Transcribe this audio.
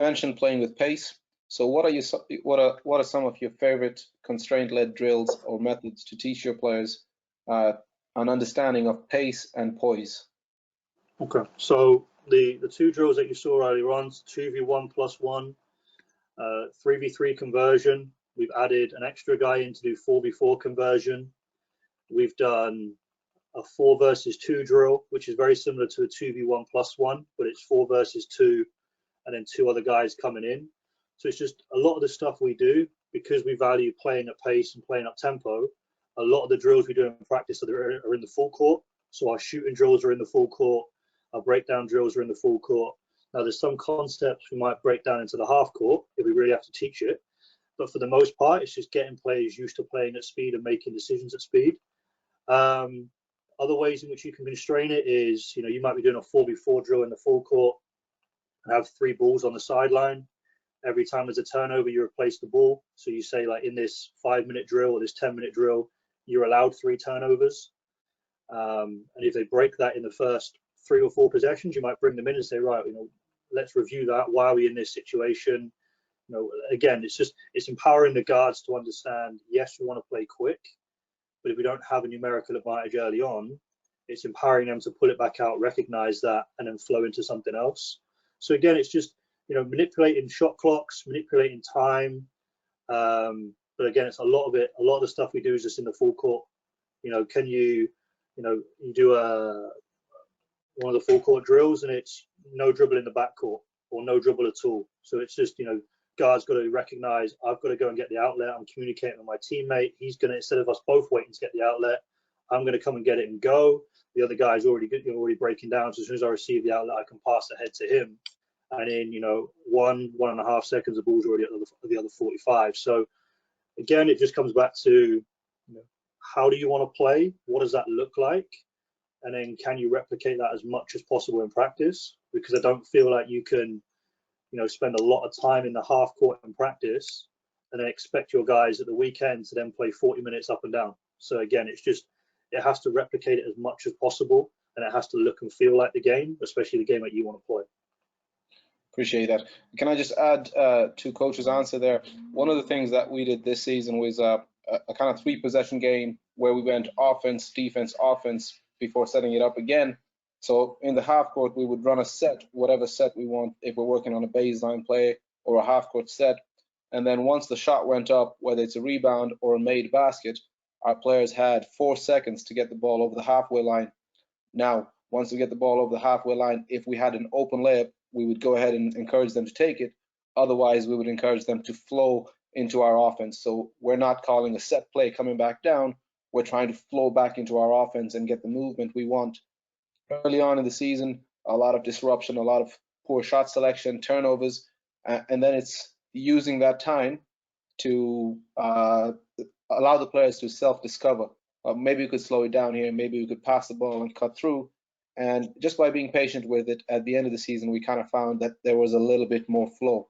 mentioned playing with pace. So what are some of your favorite constraint-led drills or methods to teach your players an understanding of pace and poise? Okay, so the two drills that you saw earlier on, 2v1+1, 3v3 conversion. We've added an extra guy in to do 4v4 conversion. We've done a 4 versus 2 drill, which is very similar to a 2v1+1, but it's 4 versus 2 and then 2 other guys coming in. So it's just a lot of the stuff we do, because we value playing at pace and playing up tempo. A lot of the drills we do in practice are in the full court. So our shooting drills are in the full court, our breakdown drills are in the full court. Now there's some concepts we might break down into the half court if we really have to teach it, but for the most part it's just getting players used to playing at speed and making decisions at speed. Other ways in which you can constrain it is, you might be doing a 4v4 drill in the full court and have 3 balls on the sideline. Every time there's a turnover, you replace the ball. So you say, like, in this 5-minute drill or this 10-minute drill, you're allowed 3 turnovers. And if they break that in the first 3 or 4 possessions, you might bring them in and say, right, let's review that. Why are we in this situation? Again, it's empowering the guards to understand, yes, we want to play quick, but if we don't have a numerical advantage early on, it's empowering them to pull it back out, recognize that, and then flow into something else. So again, it's just, manipulating shot clocks, manipulating time. But again, it's a lot of the stuff we do is just in the full court. Can you do one of the full court drills and it's no dribble in the backcourt or no dribble at all. So it's just, guards got to recognize, I've got to go and get the outlet. I'm communicating with my teammate. He's going to, instead of us both waiting to get the outlet, I'm going to come and get it and go. The other guy's already breaking down. So as soon as I receive the outlet, I can pass ahead to him. And in 1.5 seconds, the ball's already at the other 45. So again, it just comes back to, how do you want to play? What does that look like? And then can you replicate that as much as possible in practice? Because I don't feel like you can, spend a lot of time in the half court in practice and then expect your guys at the weekend to then play 40 minutes up and down. So again, it has to replicate it as much as possible, and it has to look and feel like the game, especially the game that you want to play. Appreciate that. Can I just add to Coach's answer there? One of the things that we did this season was a kind of 3-possession game where we went offense, defense, offense before setting it up again. So in the half court, we would run a set, whatever set we want, if we're working on a baseline play or a half court set. And then once the shot went up, whether it's a rebound or a made basket, our players had 4 seconds to get the ball over the halfway line. Now, once we get the ball over the halfway line, if we had an open layup, we would go ahead and encourage them to take it. Otherwise, we would encourage them to flow into our offense. So we're not calling a set play coming back down. We're trying to flow back into our offense and get the movement we want. Early on in the season, a lot of disruption, a lot of poor shot selection, turnovers, and then it's using that time to allow the players to self-discover. Maybe we could slow it down here. Maybe we could pass the ball and cut through. And just by being patient with it, at the end of the season, we kind of found that there was a little bit more flow.